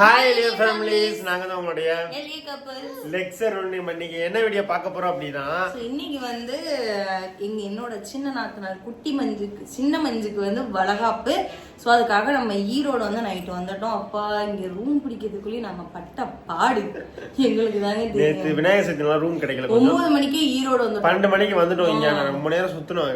Hi dear families, நாங்க தான் உங்களுடைய எல்ஏ கப்பல்ஸ் லெக்சர் ஒன்று. இன்னைக்கு என்ன வீடியோ பார்க்க போறோம் அப்படின்னா, இன்னைக்கு வந்து என்னோட சின்ன நாத்தனார் சின்ன மஞ்சுக்கு வந்து வளகாப்பு. ஸோ அதுக்காக நம்ம ஈரோடு வந்து நைட்டு வந்துட்டோம். அப்பா இங்க ரூம் பிடிக்கிறதுக்குள்ளேயும் நம்ம பட்ட பாடு எங்களுக்கு தானே தெரியும். விநாயகர் சதுர்த்தி ரூம் கிடைக்கல. 9 மணிக்கே ஈரோடு வந்து 12 மணிக்கு வந்துட்டோம். இங்க ரொம்ப நேரம் சுத்தணும்.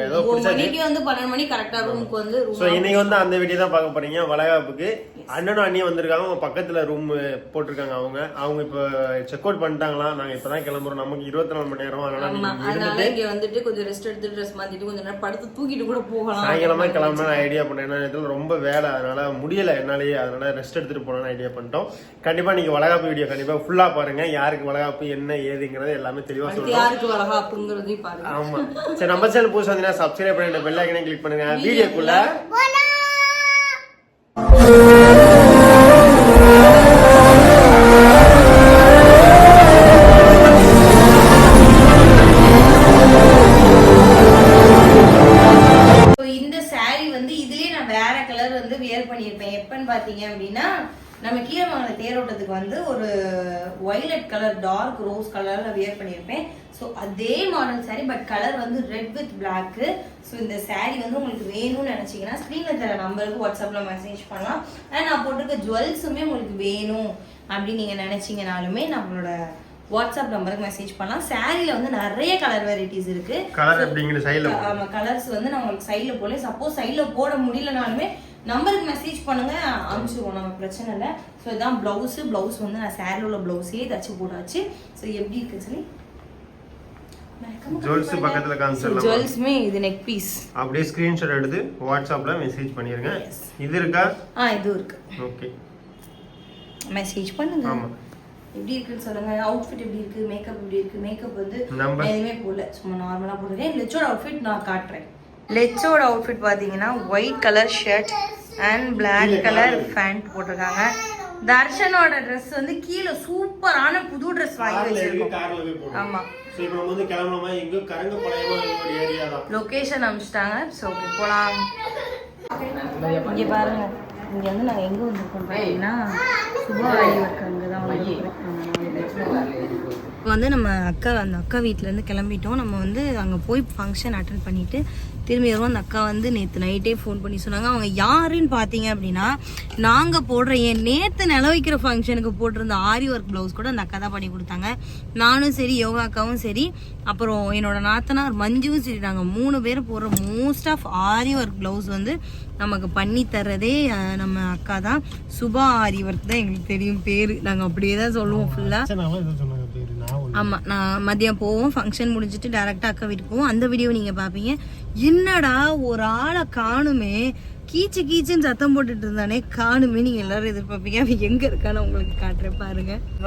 ஏதோ 9 மணிக்கு வந்து 12 மணி கரெக்டா ரூமுக்கு வந்து. ஸோ இன்னைக்கு வந்து அந்த வீடியோ தான் பார்க்க போறீங்க. வளகாப்புக்கு அண்ணனும் அண்ணியும் வந்திருக்காங்க. பக்கத்துல ரூம் போட்டிருக்காங்க. அவங்க இப்ப செக் அவுட் பண்ணிட்டாங்களாம். நாங்க இப்பதான் கிளம்புறோம். நமக்கு 24 மணி நேரம். அதனால இங்க வந்துட்டு கொஞ்சம் ரெஸ்ட் எடுத்து ட்ரெஸ் மாத்திட்டு கொஞ்சம் நேரம் படுத்து தூக்கிட்டு கூட போகலாம். சாயங்காலமா கிளம்புனா ஐடியா பண்ணேன். ரொம்ப வேலை, அதனால முடியல என்னாலேயே. அதனால ரெஸ்ட் எடுத்துட்டு போனோம்னு ஐடியா பண்ணிட்டோம். கண்டிப்பா நீங்க வளகாப்பு வீடியோ கண்டிப்பா ஃபுல்லா பாருங்க. யாருக்கு வளகாப்பு, என்ன ஏதுங்கிறது எல்லாமே தெளிவா சொல்லுங்க. யாருக்கு வளகாப்புங்கிறதையும் பாருங்க. ஆமா, சரி. நம்ம சேனல் புதுசா வந்தீங்கன்னா சப்ஸ்கிரைப் பண்ணிட்டு பெல் ஐகானை கிளிக் பண்ணுங்க. வீடியோக்குள்ள பாத்தீங்க அப்படின்னா, நம்ம கீழமங்கல தேரோட்டத்துக்கு வந்து ஒரு வயலட் கலர் டார்க் ரோஸ் கலர்ல வியர் பண்ணியிருப்பேன். ஸோ அதே மாடல் சாரி, பட் கலர் வந்து ரெட் வித் பிளாக். ஸோ இந்த சாரி வந்து உங்களுக்கு வேணும்னு நினைச்சீங்கன்னா ஸ்க்ரீன்ல தர நம்பருக்கு வாட்ஸ்அப்ல மெசேஜ் பண்ணலாம். அண்ட் நான் போட்டிருக்க ஜுவல்ஸுமே உங்களுக்கு வேணும் அப்படின்னு நீங்க நினைச்சீங்கனாலுமே நம்மளோட வாட்ஸ்அப் நம்பருக்கு மெசேஜ் பண்ணலாம். சாரில வந்து நிறைய கலர் வெரைட்டிஸ் இருக்கு. கலர்ஸ் வந்து நான் உங்களுக்கு சைட்ல போல, சப்போஸ் சைட்ல போட முடியலனாலுமே நம்பருக்கு மெசேஜ் பண்ணுங்க, அனுப்பிச்சுடுவோம். நம்ம பிரச்சனை இல்லை. ஸோ இதான் பிளவுஸ் வந்து நான் சாரியில் உள்ள பிளவுஸே தச்சு போட்டாச்சு. ஸோ எப்படி இருக்குன்னு சொல்லி ஜுவல்ஸ் பக்கத்துல காமிச்சிடலாம். ஜுவல்ஸ்மே இது நெக் பீஸ். அப்படியே ஸ்கிரீன்ஷாட் எடுத்து வாட்ஸ்அப்ல மெசேஜ் பண்ணிருங்க. இது இருக்கா? இது இருக்கு. ஓகே, மெசேஜ் பண்ணுங்க. ஆமா, எப்படி இருக்குன்னு சொல்லுங்க. அவுட்ஃபிட் எப்படி இருக்கு, மேக்கப் எப்படி இருக்கு. மேக்கப் வந்து எதுவுமே போடல, சும்மா நார்மலா போட்டுருக்கேன். லெச்சோட அவுட்ஃபிட் நான் காட்டுறேன். லெச்சோட அவுட்ஃபிட் பார்த்தீங்கன்னா white colour shirt and black colour pant போட்டிருக்காங்க. தர்ஷனோட ட்ரெஸ் வந்து கீழே சூப்பரான புது ட்ரெஸ் வாங்கி வச்சிருக்கோம். ஆமா, லொகேஷன் அனுப்பிச்சிட்டாங்க. ஸோ ஓகே, போலாம். இங்க பாருங்க, இங்க வந்து நாங்கள் எங்க வந்திருக்கோம் பார்த்தீங்கன்னா சுபா ஒர்க் அங்கே தான் இப்போ வந்து நம்ம அந்த அக்கா வீட்டிலேருந்து கிளம்பிட்டோம். நம்ம வந்து அங்கே போய் ஃபங்க்ஷன் அட்டன் பண்ணிவிட்டு திரும்பி வருவோம். அந்த அக்கா வந்து நேற்று நைட்டே ஃபோன் பண்ணி சொன்னாங்க. அவங்க யாருன்னு பார்த்தீங்க அப்படின்னா, நாங்கள் போடுற நேற்று நிலவைக்கிற ஃபங்க்ஷனுக்கு போட்டிருந்த ஆரி ஒர்க் ப்ளவுஸ் கூட அந்த அக்கா தான் பண்ணி கொடுத்தாங்க. நானும் சரி, யோகா அக்காவும் சரி, அப்புறம் என்னோட நாத்தனார் மஞ்சுவும் சரி, நாங்கள் 3 பேரும் போடுற most of aari work blouse வந்து நமக்கு பண்ணி தர்றதே நம்ம அக்கா தான். சுபா ஆரி ஒர்க் தான் எங்களுக்கு தெரியும் பேர். நாங்கள் அப்படியே தான் சொல்லுவோம் ஃபுல்லாக. ஆமாம், நான் மதியம் போவோம். ஃபங்க்ஷன் முடிஞ்சிட்டு டேரெக்டாக அக்கா வீட்டுக்கு போவோம். அந்த வீடியோ நீங்கள் பார்ப்பீங்க. என்னடா ஒரு ஆளை காணுமே, கீச்சுன்னு சத்தம் போட்டுட்டு இருந்தானே காணுமே, நீங்கள் எல்லாரும் எதிர்பார்ப்பீங்க. அவன் எங்கே இருக்கான்னு உங்களுக்கு காட்டுறேன்.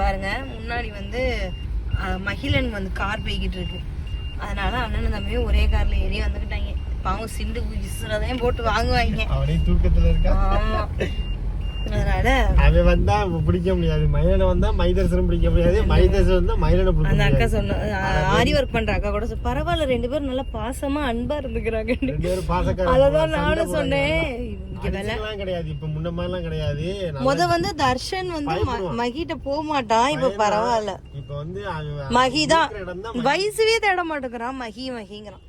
பாருங்க முன்னாடி வந்து மகிழன் வந்து கார் போய்கிட்டு இருக்கு. அதனால அண்ணன் தம்பியும் ஒரே கார்ல ஏறி வந்துக்கிட்டாங்க. பாவம் சிண்டு குஜிசுறதையும் போட்டு வாங்குவாங்க. ஆமா, அதனால அவன் வந்தா பிடிக்க முடியாது. மயிலனை வந்தா மைதர்சனம் பிடிக்க முடியாது. மைதர்சனம் வந்தா மயிலனை பிடிக்க முடியாது. அந்த அக்கா சொன்ன ஆரி ஒர்க் பண்ற அக்கா கூட பரவாயில்ல, 2 பேரும் நல்லா பாசமா அன்பா இருந்துக்கிறாங்க. 2 பேரும் பாசக்காரங்க. அததான் நானும் சொன்னேன். கிடையாது, இப்ப முன்ன மாதிரிலாம் கிடையாது. வந்து தர்ஷன் வந்து மகிட்ட போக மாட்டான். இப்ப பரவாயில்ல. இப்ப வந்து மகிதான் வயசுவே தேட மாட்டேங்கிறான். மகிங்கிறான்.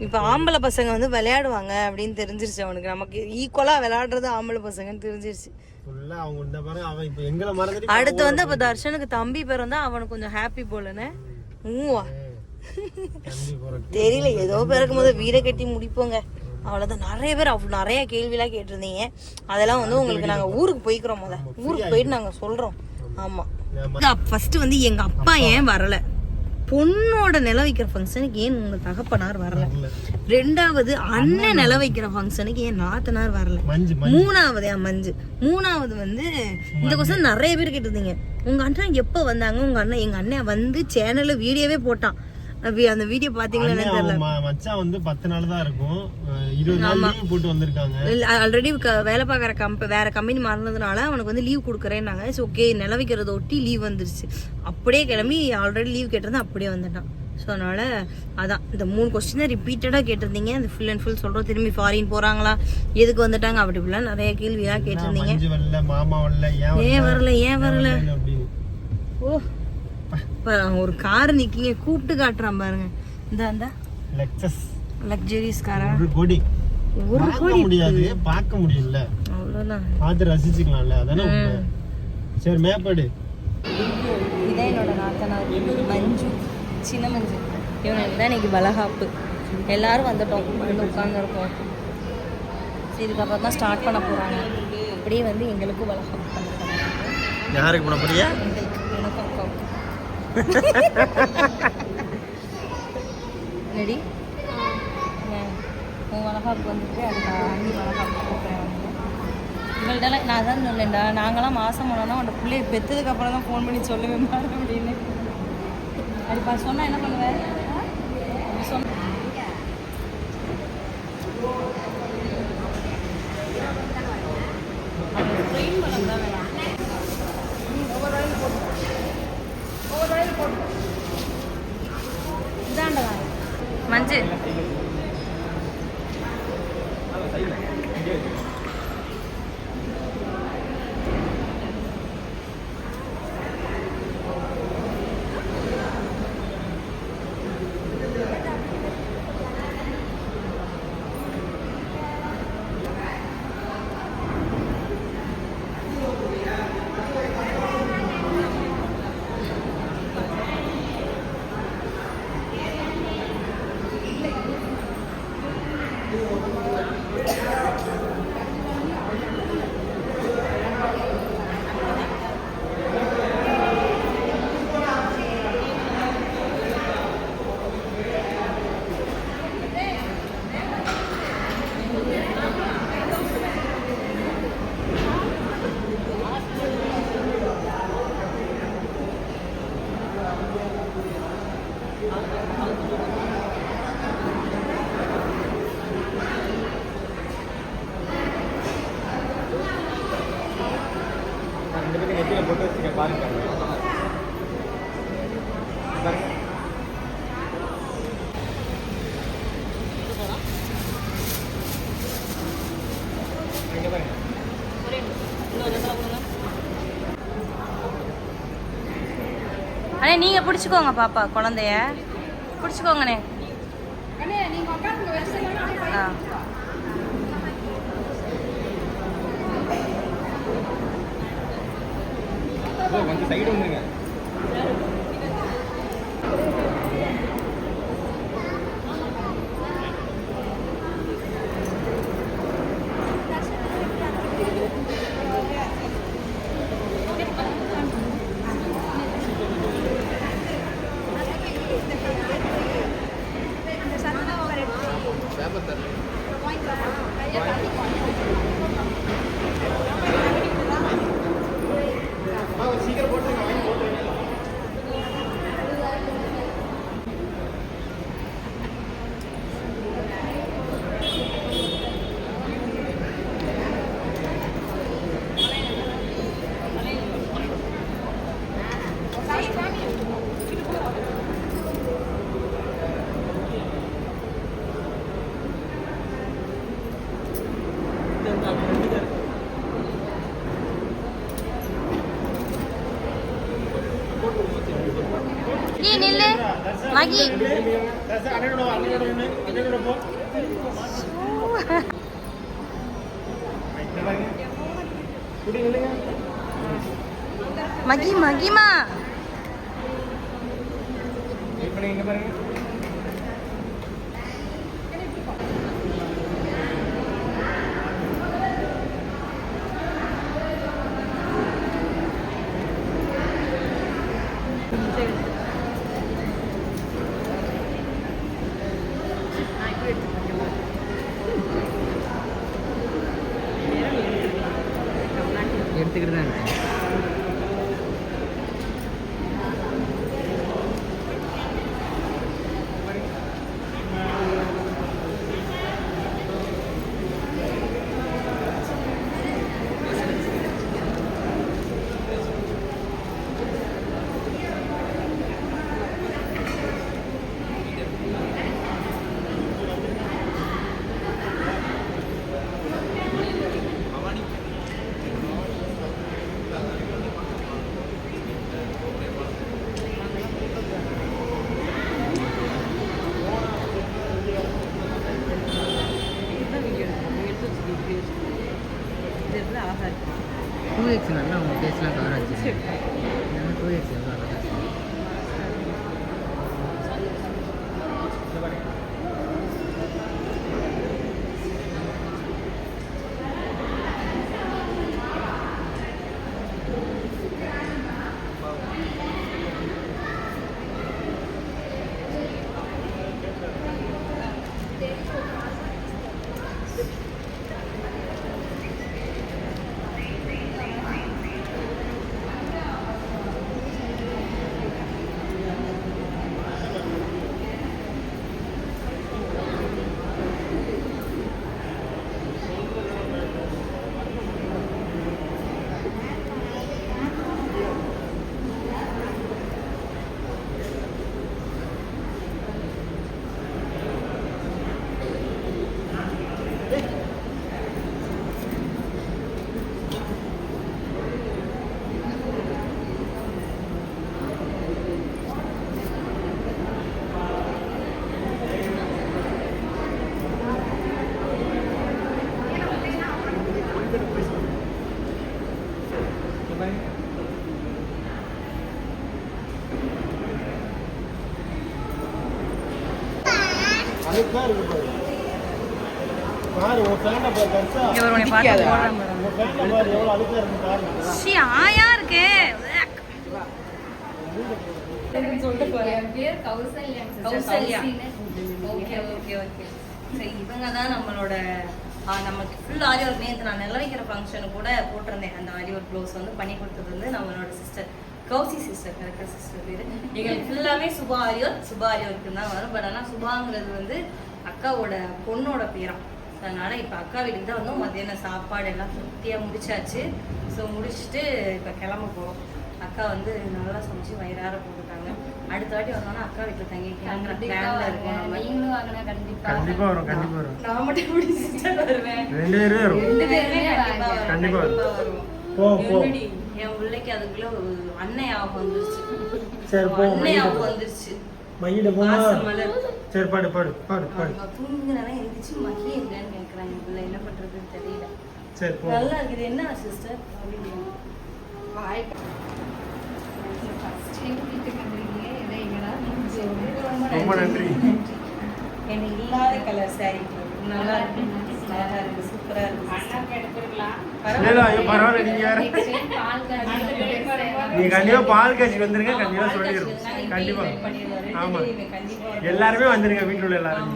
இப்ப ஆம்பளை பசங்க வந்து விளையாடுவாங்க அப்படின்னு தெரிஞ்சிருச்சு அவனுக்கு. நமக்கு ஈக்குவலா விளையாடுறது ஆம்பளை பசங்கன்னு தெரிஞ்சிருச்சு. அடுத்து வந்து அப்ப தர்ஷனுக்கு தம்பி பேர் வந்தா அவனுக்கு கொஞ்சம் ஹாப்பி போலன்னு தெரியல. ஏதோ பிறக்கும் போது வீடை கட்டி முடிப்போங்க, அவ்வளவுதான். நிறைய பேர் நிறைய கேள்விலாம் கேட்டிருந்தீங்க. அதெல்லாம் வந்து உங்களுக்கு நாங்க ஊருக்கு போய்க்கிறோம். ஊருக்கு போயிட்டு நாங்க சொல்றோம். ஆமா, ஃபர்ஸ்ட் வந்து எங்க அப்பா ஏன் வரல, பொண்ணோட நில வைக்கிற ஃபங்க்ஷனுக்கு ஏன் உங்க தகப்பனார் வரல, 2வது அண்ணன் நில வைக்கிற ஃபங்க்ஷனுக்கு ஏன் நாத்தனார் வரல, 3வது வந்து இந்த கொஸ்டின் நிறைய பேர் கேட்டிருந்தீங்க. உங்க அண்ணன் எப்ப வந்தாங்க, எங்க அண்ணன் வந்து சேனல்ல வீடியோவே போட்டான். அந்த வீடியோ பாத்தீங்களா தெரியல. மச்சான் வந்து 10 நாள் தான் இருக்கும். 20 நாள் லீவ் போட்டு வந்திருக்காங்க. ஆல்ரெடி வேலை பார்க்குற வேற கம்பெனி மாறினதுனால அவனுக்கு வந்து லீவ் கொடுக்குறேன்னாங்க. ஓகே, நிலவிக்கிறத ஒட்டி லீவ் வந்துருச்சு. அப்படியே கிளம்பி ஆல்ரெடி லீவ் கேட்டிருந்தா அப்படியே வந்துட்டான். ஸோ அதனால் அதான் இந்த 3 கொஸ்டினை ரிப்பீட்டடாக கேட்டிருந்தீங்க. அது ஃபுல் அண்ட் ஃபுல் சொல்கிறோம். திரும்பி ஃபாரின் போகிறாங்களா, எதுக்கு வந்துட்டாங்க, அப்படி இப்படிலாம் நிறைய கேள்வியாக கேட்டிருந்தீங்க. ஏன் வரல ஓ ஒரு கார் நிற்கிங்க, கூப்பிட்டு காட்டுறான் பாருங்க. இந்த லக்ஸரிஸ் காரா ஒரு கோடி முடியாது, பார்க்க முடியல, அவ்வளோதான். பார்த்து ரசிச்சுக்கலாம்ல, அதானே. சரி மேப்பாடு. இதான் என்னோட நாத்தனார் மஞ்சு, சின்ன மஞ்சு. இவனுக்கு தான் இன்னைக்கு வளகாப்பு. எல்லாரும் வந்துட்டோம், வந்து உட்காந்துருக்கோம். சரி இதுக்கப்புறம் தான் ஸ்டார்ட் பண்ண போகிறாங்க. அப்படியே வந்து எங்களுக்கும் வளகாப்பு பண்ணுறாங்க. யாருக்கு பண்ண போறியா? எங்களுக்கு, எனக்கும் அக்காவுக்கு. ரெடி உன் வளகாப்பு வந்துட்டு அதுக்கு அண்ணி வளகாப்பு கூப்பிட்றேன். இவள்கிட்ட நான் தான் சொல்லேன்டா, நாங்களாம் மாதம் போனோன்னா உன்னோட பிள்ளைய பெற்றதுக்கப்புறம் தான் ஃபோன் பண்ணி சொல்லவே மாட்டேன் அப்படின்னு. அப்படிப்பா சொன்னால் என்ன பண்ணுவேன் சொன்ன ட்ரெயின் படம் தான் வேணாம். ஒவ்வொரு ரயில் போட்டு இதாண்டா மஞ்சு அண்ணே நீங்க பிடிச்சுக்கோங்க, பாப்பா குழந்தைய பிடிச்சுக்கோங்கண்ணே. கொஞ்சம் சைடு வந்துருங்க. நில்லு மகி. மகி மகிமா எடுத்துக்கிட்டு தான் இருக்கேன். 2x நல்லா உங்கள் ஃபேஸ்லாம் கவர் ஆச்சு. 2x எவ்வளோ அழகாக இருக்கு. அழுக்கா இருக்கு பாரு. பாரு உன் ஃபேனை பாரு கரெக்டா. உன் ஃபேனை பாரு எவ்வளவு அழுக்கா இருக்கு பாரு. ஷி ஆயா இருக்கு. கௌசல்யா. Okay okay okay. சரி இவங்க தான் நம்மளோட நமக்கு ஃபுல் ஆரி ஒர்க். நேற்று நான் நெல்ல வைக்கிற ஃபங்க்ஷனு கூட போட்டிருந்தேன். அந்த ஆரி ஒர்க் ப்ளவுஸ் வந்து பண்ணி கொடுத்தது வந்து நம்மளோட சிஸ்டர் கௌசி சிஸ்டர். கரெக்டாக சிஸ்டர் பேர். எங்களுக்கு ஃபுல்லாமே சுபா ஆரி ஒர்க்கு தான் வரும். பட் ஆனால் சுபாங்கிறது வந்து அக்காவோட பொண்ணோட பேராம். அதனால இப்போ அக்கா வீட்டுக்கு தான் வந்து மத்தியானம் சாப்பாடு எல்லாம் திருப்தியாக முடிச்சாச்சு. ஸோ முடிச்சுட்டு இப்போ கிளம்ப போகிறோம். அக்கா வந்து நல்லா சமைச்சு வயிறார போட்டுட்டாங்க. அடுத்த வாட்டி வந்தோம்னா அக்கா வீட்டில் தங்கிக்கலாங்கிற பிளான்ல இருக்கோம். நம்ம நீங்களும் வாங்கினா கண்டிப்பா வரும். நான் மட்டும் எப்படி சிஸ்டர் வருவேன். 2 பேருமே வரும். 2 பேருமே கண்டிப்பா வருவோம். என் பிள்ளைக்கு அதுக்குள்ள ஒரு அன்னை ஆகும் வந்துருச்சு. சரி போ. அன்னை ஆகும் வந்துருச்சு. மகிட போமா. சரி பாடு பாடு பாடு பாடு. தூங்குறனா எந்திரிச்சு மகி எங்கன்னு கேக்குறாங்க. என் பிள்ளை என்ன பண்றதுன்னு தெரியல. சரி போ. நல்லா இருக்குது. என்ன சிஸ்டர் ரொம்ப நன்றி. எனக்கு இல்லாத கலர் சாரி நல்லா இருக்கு. அழகா இருக்கு. சூப்பரா இருக்கு. பரவாயில்ல. நீங்க கண்டிப்பா பால் காய்ச்சி வந்துருங்க. கண்டிப்பா சொல்லிடுறோம். கண்டிப்பா ஆமா எல்லாருமே வந்துருங்க. வீட்டுல உள்ள எல்லாரும்.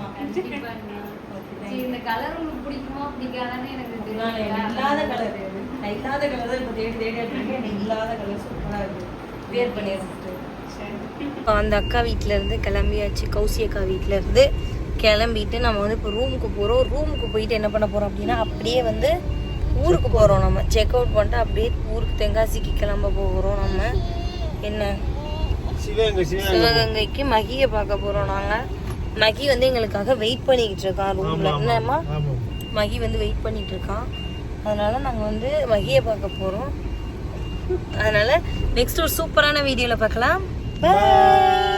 இந்த கலர் உங்களுக்கு பிடிக்குமா பிடிக்காதான்னு எனக்கு இல்லாத கலர் இல்லாத கலர் தான் இப்போ தேடி எடுத்துருக்கேன். எனக்கு இல்லாத கலர் சூப்பராக இருக்கு. வேர் பண்ணிடுறேன். அந்த அக்கா வீட்டில இருந்து கிளம்பியாச்சு. கௌசி அக்கா வீட்டில இருந்து கிளம்பிட்டு நம்ம வந்து இப்போ ரூமுக்கு போகிறோம். ரூமுக்கு போயிட்டு என்ன பண்ண போகிறோம் அப்படின்னா அப்படியே வந்து ஊருக்கு போகிறோம். நம்ம செக் அவுட் பண்ணிட்டு அப்படியே ஊருக்கு தென்காசிக்கு கிளம்ப போகிறோம். நம்ம என்ன சிவகங்கைக்கு மகியை பார்க்க போகிறோம். நாங்கள் மகி வந்து எங்களுக்காக வெயிட் பண்ணிக்கிட்டு இருக்கான் ரூமில். என்னம்மா மகி வந்து வெயிட் பண்ணிட்டு இருக்கான். அதனால நாங்கள் வந்து மகியை பார்க்க போகிறோம். அதனால நெக்ஸ்ட் ஒரு சூப்பரான வீடியோவில் பார்க்கலாம். Bye.